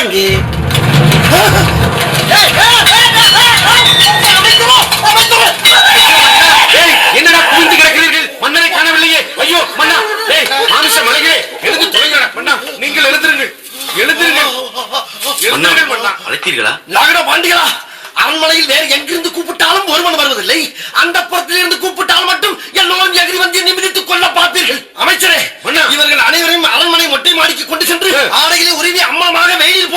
இறங்கு. என்னடா குவிந்து கிடக்கிறீர்கள்? மன்னரை காணவில்லையே. ஐயோ மன்னா, மாமிச மலைகளே, எழுந்து தொலைங்கடா. மன்னா, நீங்கள் எழுந்திருங்கள், எழுந்திருங்கள், எழுந்திருங்கள் மன்னா. அழைத்தீர்களா? லாகட பாண்டிகளா, அரண்மனையில் வேறு எங்கிருந்து கூப்பிட்டாலும் ஒருவன் வருவதில்லை. அந்த புறத்திலிருந்து கூப்பிட்டால் மட்டும் எல்லோரும் எகிரி வந்து நிமிதித்துக் கொள்ள பார்ப்பீர்கள். அமைச்சரே, இவர்கள் அனைவரையும் அரண்மனை மொட்டை மாடிக்கு கொண்டு சென்று ஆடைகளை உருவி அம்மாவாக வெயிலில்